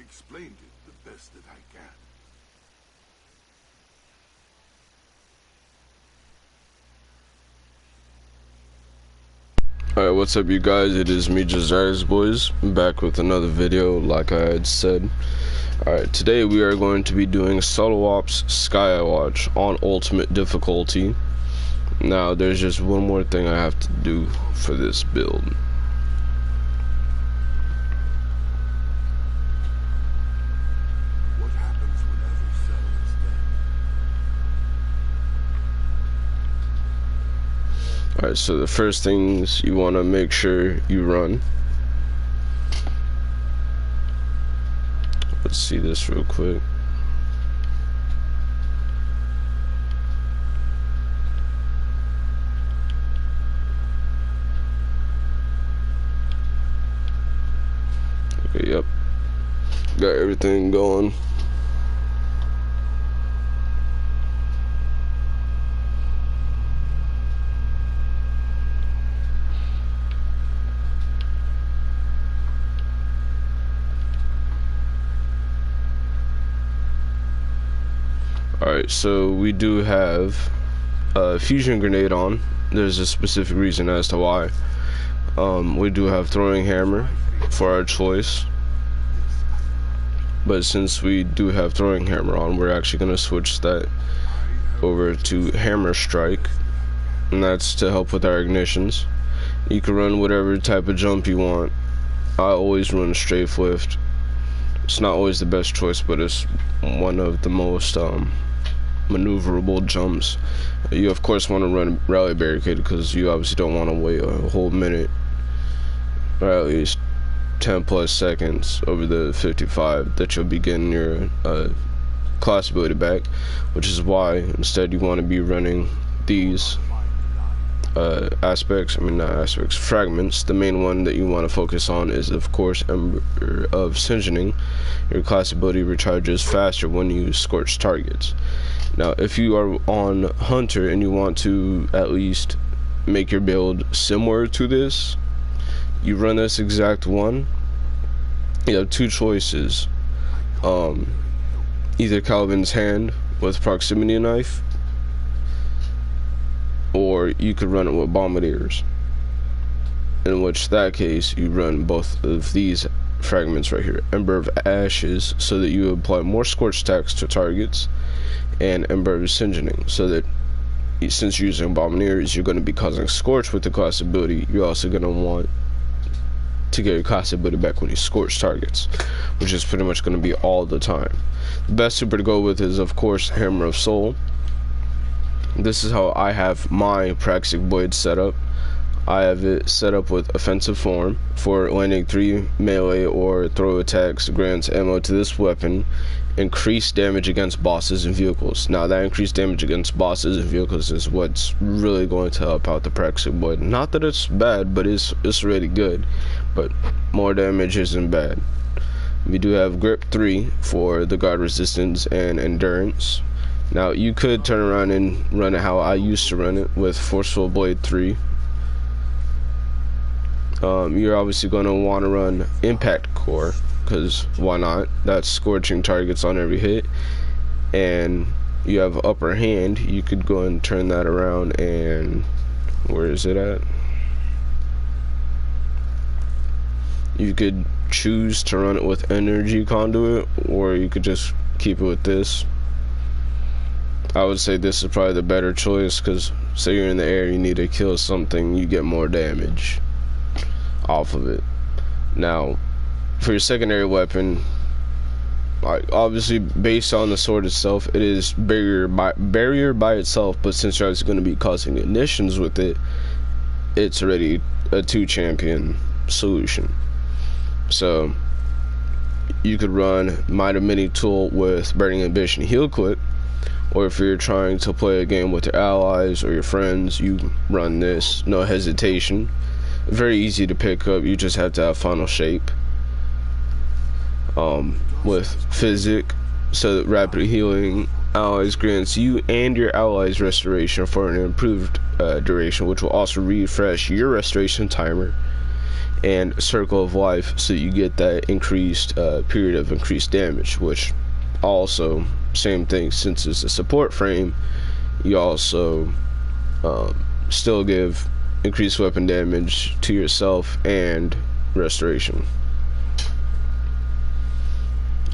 explained it the best that I can. Alright, what's up you guys? It is me, Josiah's Boys, back with another video like I had said. Alright, today we are going to be doing Solo Ops Skywatch on Ultimate difficulty. Now, there's just one more thing I have to do for this build. What happens when every cell is dead? Alright, so the first things you want to make sure you run. Let's see this real quick. Okay, yep. Got everything going. Alright, so we do have a fusion grenade on. There's a specific reason as to why. We do have throwing hammer for our choice. But since we do have throwing hammer on, we're actually going to switch that over to hammer strike. And that's to help with our ignitions. You can run whatever type of jump you want. I always run strafe lift. It's not always the best choice, but it's one of the most maneuverable jumps. You of course want to run rally barricade because you obviously don't want to wait a whole minute, or at least 10 plus seconds over the 55 that you'll be getting your class ability back, which is why instead you want to be running these fragments. The main one that you want to focus on is of course Ember of Singeing. Your class ability recharges faster when you scorch targets. Now if you are on Hunter and you want to at least make your build similar to this, you run this exact one. You have two choices, either Calvin's hand with proximity knife, or you could run it with bombardiers, in which that case you run both of these fragments right here, Ember of Ashes, so that you apply more scorch attacks to targets, and Ember of Singeing, so that since you're using bombardiers, you're going to be causing scorch with the class ability. You're also going to want to get your class ability back when you scorch targets, which is pretty much going to be all the time. The best super to go with is of course Hammer of Soul. This is how I have my Praxic Void set up. I have it set up with offensive form for landing 3 melee or throw attacks, grants ammo to this weapon, increased damage against bosses and vehicles. Now that increased damage against bosses and vehicles is what's really going to help out the Praxic Void. Not that it's bad, but it's really good, but more damage isn't bad. We do have grip 3 for the guard resistance and endurance. Now you could turn around and run it how I used to run it with Forceful Blade 3. You're obviously going to want to run Impact Core, because why not? That's scorching targets on every hit. And you have Upper Hand. You could go and turn that around, and where is it at? You could choose to run it with Energy Conduit, or you could just keep it with this. I would say this is probably the better choice, because say you're in the air, you need to kill something, you get more damage off of it. Now for your secondary weapon, like obviously based on the sword itself, it is barrier by itself, but since you're also going to be causing ignitions with it, it's already a 2-champion solution. So you could run Might of Mini Tool with Burning Ambition Heal Quick, or if you're trying to play a game with your allies or your friends, you run this, no hesitation. Very easy to pick up, you just have to have Final Shape. With Physic, so that rapid healing allies grants you and your allies restoration for an improved duration, which will also refresh your restoration timer. and Circle of Life, so you get that increased period of increased damage, which also same thing, since it's a support frame, you also still give increased weapon damage to yourself and restoration.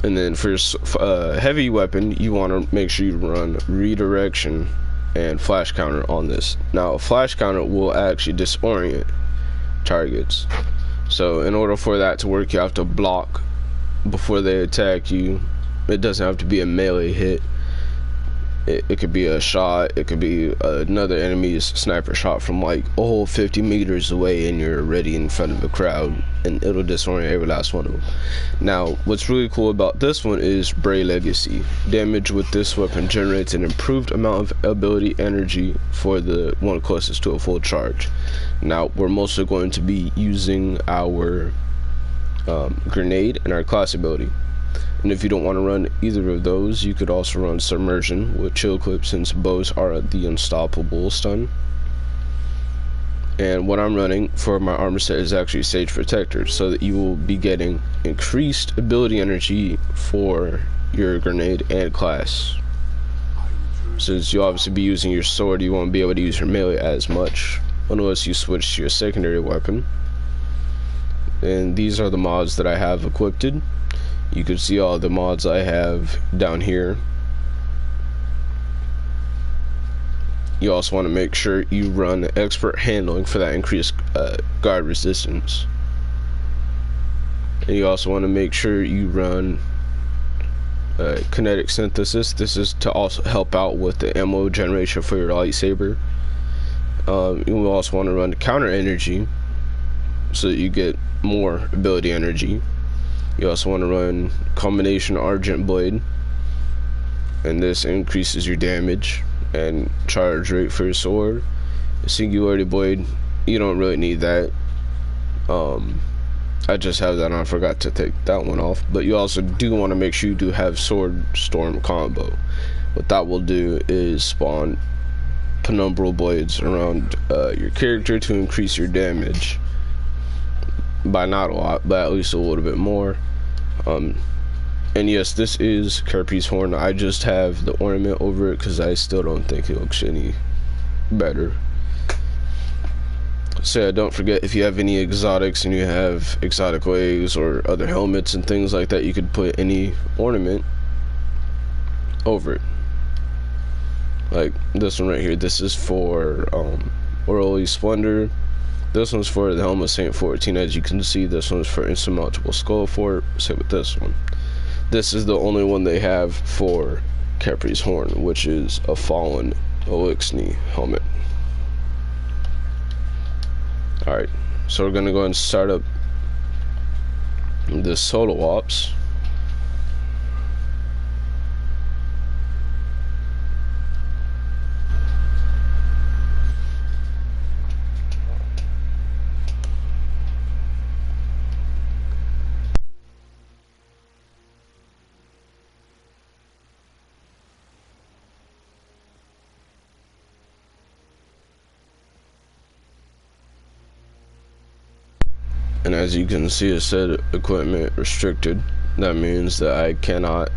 And then for your heavy weapon, you want to make sure you run redirection and flash counter on this. Now a flash counter will actually disorient targets, so in order for that to work, you have to block before they attack you. It doesn't have to be a melee hit. It could be a shot, it could be another enemy's sniper shot from like a whole 50 meters away, and you're already in front of a crowd, and it'll disorient every last one of them. Now what's really cool about this one is Bray Legacy. Damage with this weapon generates an improved amount of ability energy for the one closest to a full charge. Now we're mostly going to be using our grenade and our class ability. And if you don't want to run either of those, you could also run Submersion with Chill Clip, since bows are the unstoppable stun. And what I'm running for my armor set is actually Sage Protector, so that you will be getting increased ability energy for your grenade and class. Since you'll obviously be using your sword, you won't be able to use your melee as much unless you switch to your secondary weapon. And these are the mods that I have equipped. You can see all the mods I have down here. You also want to make sure you run expert handling for that increased guard resistance. And you also want to make sure you run kinetic synthesis. This is to also help out with the ammo generation for your lightsaber. You will also want to run counter energy, so that you get more ability energy. You also want to run combination Argent Blade, and this increases your damage and charge rate for your sword. Singularity Blade, you don't really need that. I just have that on, I forgot to take that one off. But you also do want to make sure you do have Sword Storm combo. What that will do is spawn penumbral blades around your character to increase your damage by not a lot, but at least a little bit more. And yes, this is Carapace Horn. I just have the ornament over it because I still don't think it looks any better. So yeah, don't forget, if you have any exotics and you have exotic legs or other helmets and things like that, you could put any ornament over it. Like this one right here, this is for Orally Splendor. This one's for the Helm of Saint 14. As you can see, this one's for Insurmountable Skull Fort. Same with this one. This is the only one they have for Capri's Horn, which is a Fallen Elixni helmet. Alright, so we're gonna go ahead and start up the solo ops. And as you can see, it said equipment restricted. That means that I cannot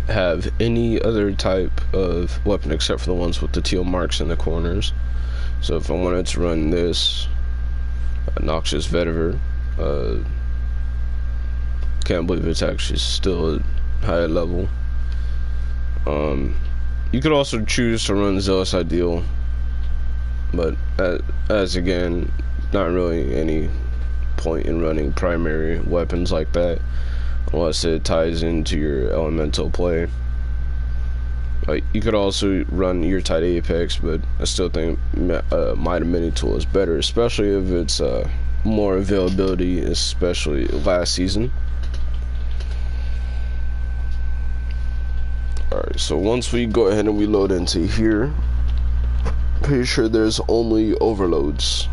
have any other type of weapon except for the ones with the teal marks in the corners. So if I wanted to run this Noxious Vetiver, can't believe it's actually still at high level. You could also choose to run Zealous Ideal, but as again, not really any point in running primary weapons like that unless it ties into your elemental play. Like, you could also run your tight Apex, but I still think Might Mini Tool is better, especially if it's more availability, especially last season. Alright, so once we go ahead and we load into here, pretty sure there's only overloads.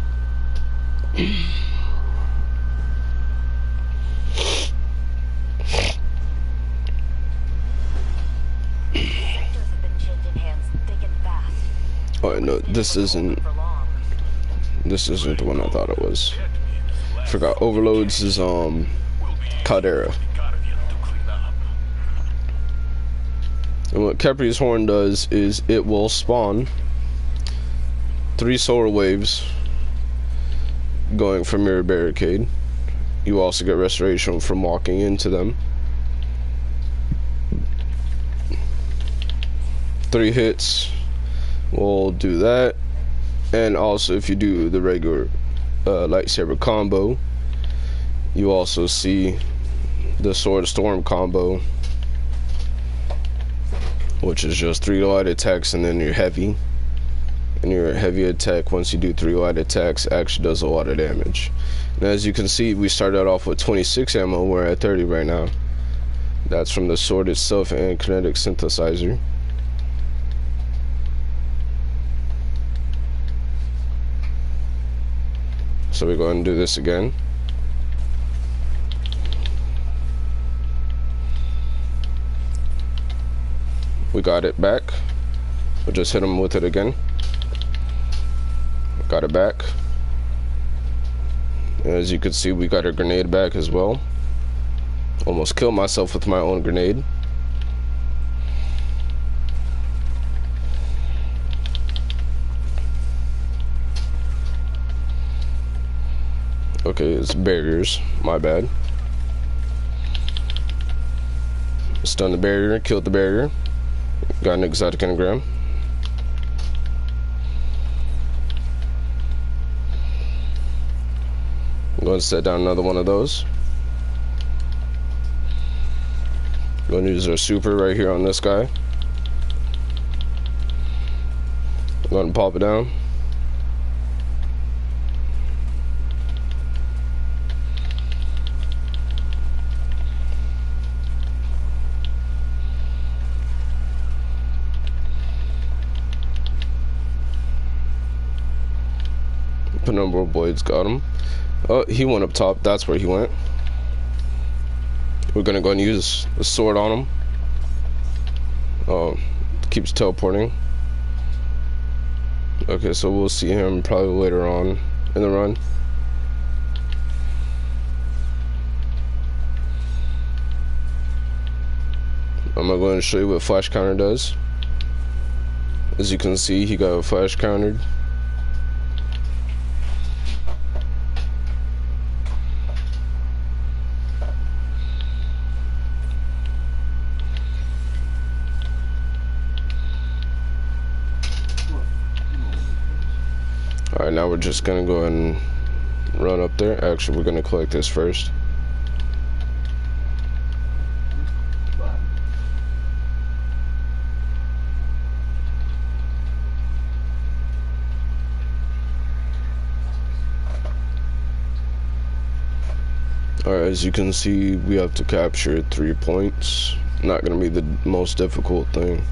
Oh no, this isn't the one I thought it was. Forgot overloads is Caldera. And what Kepri's Horn does is it will spawn 3 solar waves going from your barricade. You also get restoration from walking into them. 3 hits will do that. And also if you do the regular lightsaber combo, you also see the Sword Storm combo, which is just 3 light attacks and then your heavy. And your heavy attack, once you do 3 light attacks, actually does a lot of damage. And as you can see, we started off with 26 ammo, we're at 30 right now. That's from the sword itself and kinetic synthesizer. So we're going to do this again. We got it back. We'll just hit him with it again. Got it back. And as you can see, we got a grenade back as well. Almost killed myself with my own grenade. Okay, it's barriers. My bad. Stunned the barrier, killed the barrier. Got an exotic engram. I'm going to set down another one of those. I'm going to use our super right here on this guy. I'm going to pop it down. Penumbral Blades got him. Oh, he went up top. That's where he went. We're gonna go and use the sword on him. Oh, keeps teleporting. Okay, so we'll see him probably later on in the run. I'm going to show you what flash counter does. As you can see, he got a flash countered. Alright, now we're just gonna go and run up there. Actually, we're gonna collect this first. Alright, as you can see, we have to capture 3 points. Not gonna be the most difficult thing.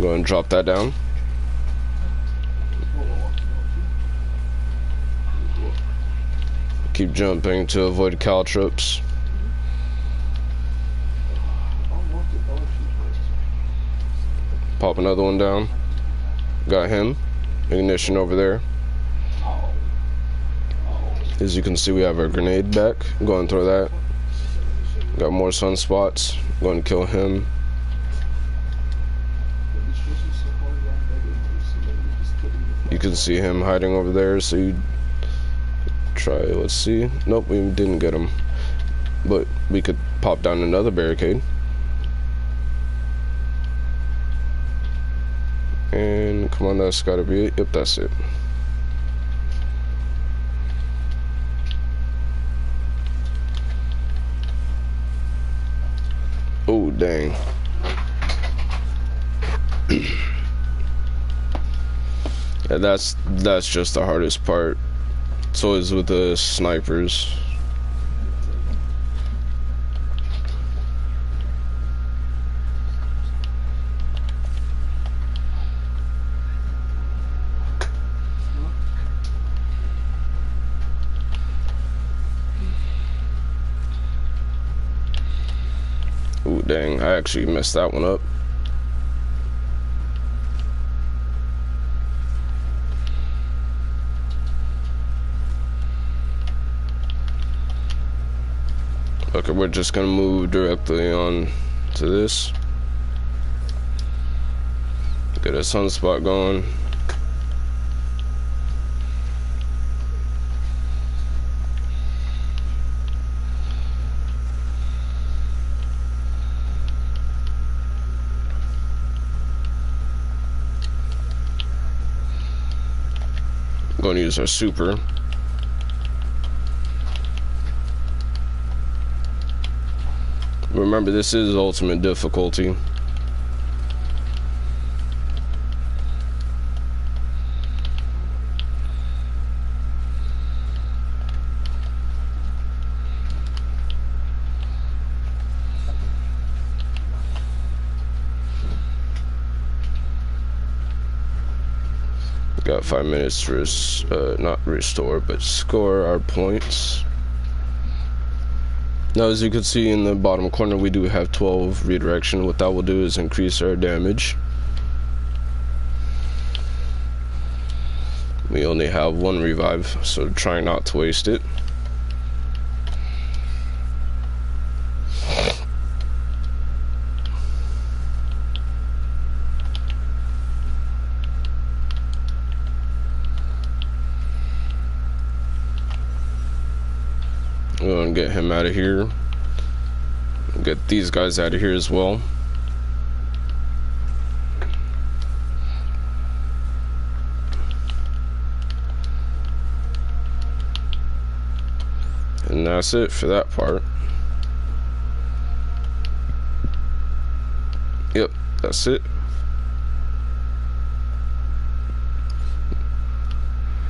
Go and drop that down. Keep jumping to avoid caltrops. Pop another one down. Got him. Ignition over there. As you can see, we have our grenade back. Go and throw that. Got more sunspots. Go and kill him. You can see him hiding over there, so you try, let's see. Nope, we didn't get him. But we could pop down another barricade. And come on, that's gotta be it. Yep, that's it. Oh, dang. Yeah, that's just the hardest part. It's always with the snipers. Ooh, Dang, I actually messed that one up. Okay, we're just gonna move directly on to this. Get a sunspot going. Gonna use our super. Remember, this is ultimate difficulty. Got 5 minutes to not restore, but score our points. Now, as you can see in the bottom corner, we do have 12 redirection. What that will do is increase our damage. We only have 1 revive, so try not to waste it. We're gonna get him out of here. Get these guys out of here as well. And that's it for that part. Yep, that's it.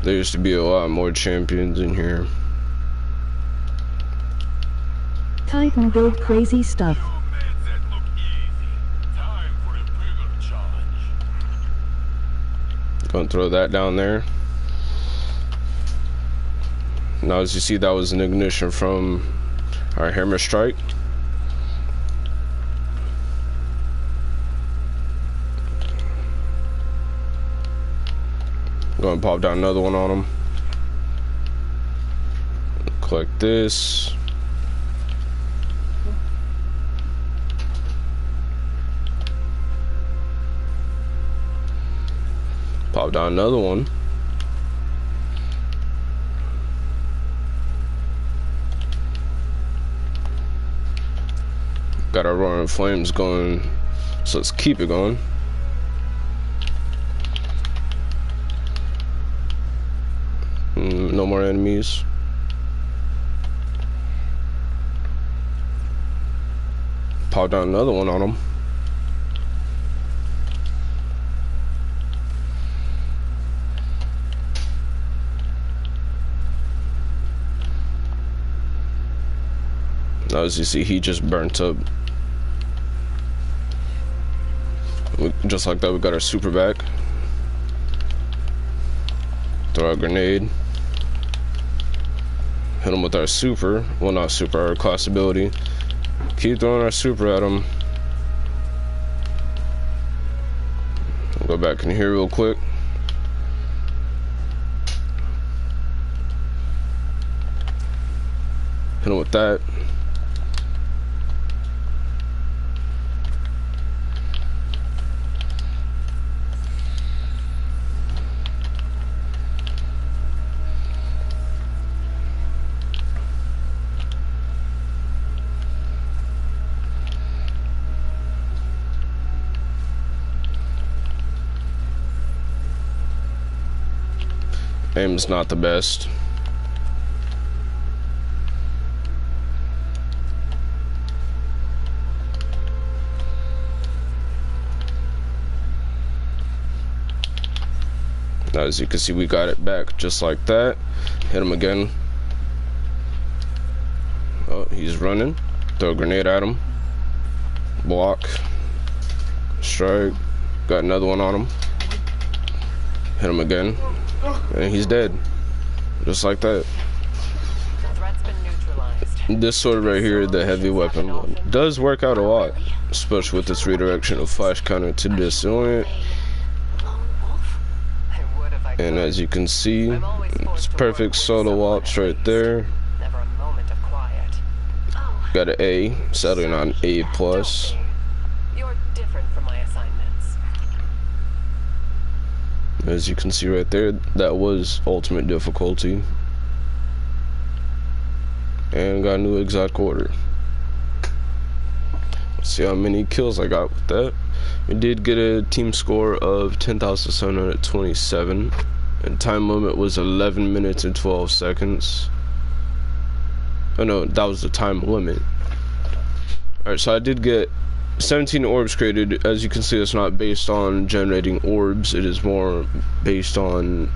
There used to be a lot more champions in here. Titan build crazy stuff. Gonna throw that down there. Now, as you see, that was an ignition from our hammer strike. Gonna pop down another one on him. Collect this. Pop down another one. Got our roaring flames going, so let's keep it going. No more enemies. Pop down another one on them. Now, as you see, he just burnt up. Just like that, we got our super back. Throw our grenade. Hit him with our super. Well, not super, our class ability. Keep throwing our super at him. I'll go back in here real quick. Hit him with that. Aim's not the best. Now, as you can see, we got it back just like that. Hit him again. Oh, he's running. Throw a grenade at him. Block. Strike. Got another one on him. Hit him again. And he's dead. Just like that. The threat's been neutralized. this sword right here, the heavy weapon one, does work out a lot, especially with this redirection of flash counter to disilluminate. And as you can see, it's perfect solo ops right there. Got an A, sadly not an A plus. You're different from my assignments. As you can see right there, that was ultimate difficulty. And got a new exact order. Let's see how many kills I got with that. We did get a team score of 10,727, and time limit was 11 minutes and 12 seconds. Oh no, that was the time limit. Alright, so I did get 17 orbs created. As you can see, it's not based on generating orbs, it is more based on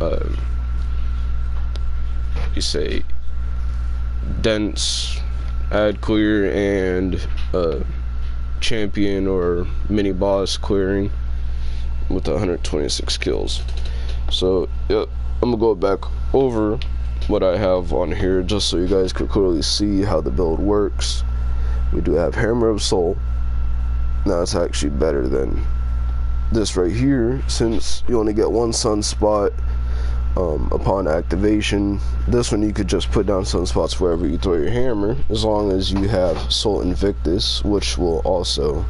you say dense, add clear, and champion or mini boss clearing with 126 kills. So yep, I'm gonna go back over what I have on here just so you guys could clearly see how the build works. We do have Hammer of Soul. Now it's actually better than this right here, since you only get one sunspot upon activation. This one you could just put down sunspots wherever you throw your hammer, as long as you have Soul Invictus, which will also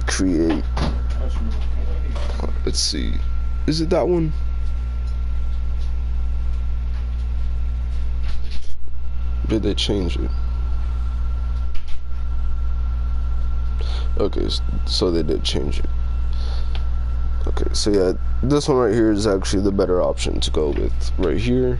create, let's see, is it that one? Did they change it? Okay, so they did change it. Okay, so yeah, this one right here is actually the better option to go with right here.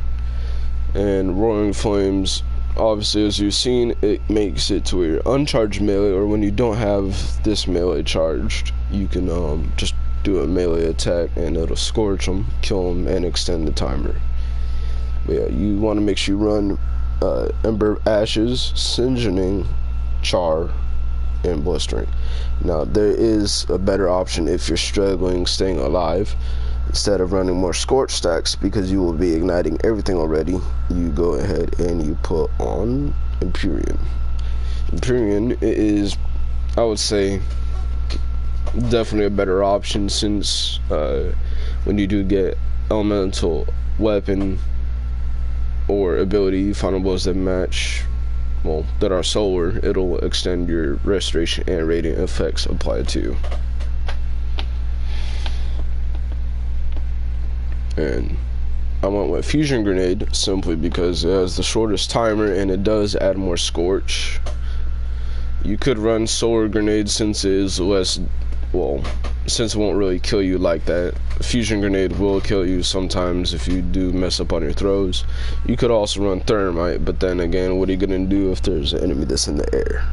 And Roaring Flames, obviously, as you've seen, it makes it to where you're uncharged melee, or when you don't have this melee charged, you can just do a melee attack and it'll scorch them, kill them, and extend the timer. But yeah, you want to make sure you run Ember of Ashes, Singeing, Char, and Blistering. Now there is a better option if you're struggling staying alive. Instead of running more Scorch stacks, because you will be igniting everything already, you go ahead and you put on Empyrean. Empyrean is, I would say, definitely a better option, since when you do get elemental weapon or ability final blows that match, well, that are solar, it'll extend your restoration and radiant effects applied to you. And I went with Fusion Grenade simply because it has the shortest timer and it does add more scorch. You could run Solar Grenade since it is less, well, since it won't really kill you like that. Fusion Grenade will kill you sometimes if you do mess up on your throws. You could also run Thermite, but then again, what are you gonna do if there's an enemy that's in the air?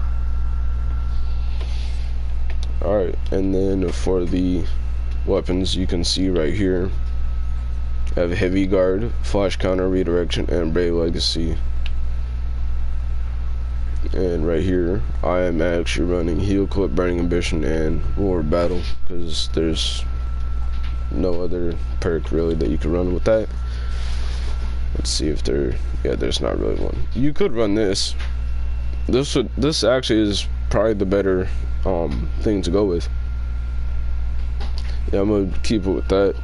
Alright, and then for the weapons, you can see right here, I have Heavy Guard, Flash Counter, Redirection, and Brave Legacy. And right here, I am actually running Heal Clip, Burning Ambition, and War Battle, because there's no other perk really that you can run with that. Let's see if there's not really one. You could run this. This actually is probably the better thing to go with. Yeah, I'm gonna keep it with that,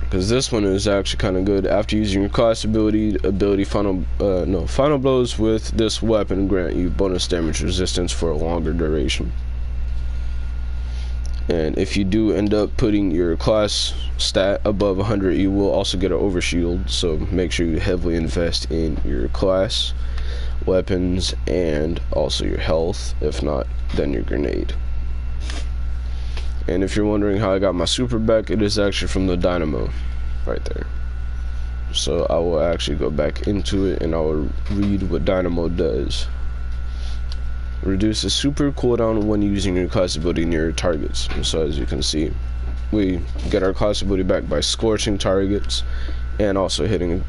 because this one is actually kind of good. After using your class ability final blows with this weapon grant you bonus damage resistance for a longer duration. And if you do end up putting your class stat above 100, you will also get an overshield, so make sure you heavily invest in your class, weapons, and also your health. If not, then your grenade. And if you're wondering how I got my super back, it is actually from the dynamo right there. So I will actually go back into it and I will read what dynamo does. Reduces super cooldown when using your class ability near your targets. So as you can see, we get our class ability back by scorching targets and also hitting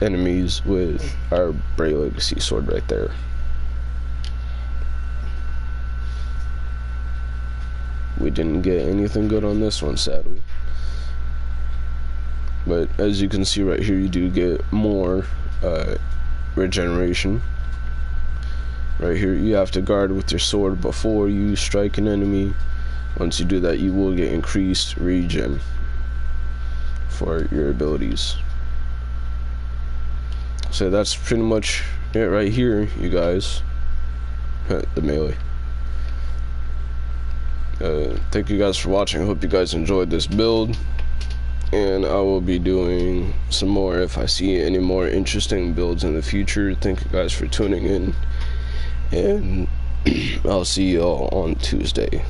enemies with our Brave Legacy sword right there. We didn't get anything good on this one, sadly. But as you can see right here, you do get more regeneration. Right here, you have to guard with your sword before you strike an enemy. Once you do that, you will get increased regen for your abilities. So that's pretty much it right here, you guys. The melee. Thank you guys for watching. I hope you guys enjoyed this build, and I will be doing some more if I see any more interesting builds in the future. Thank you guys for tuning in, and I'll see you all on Tuesday.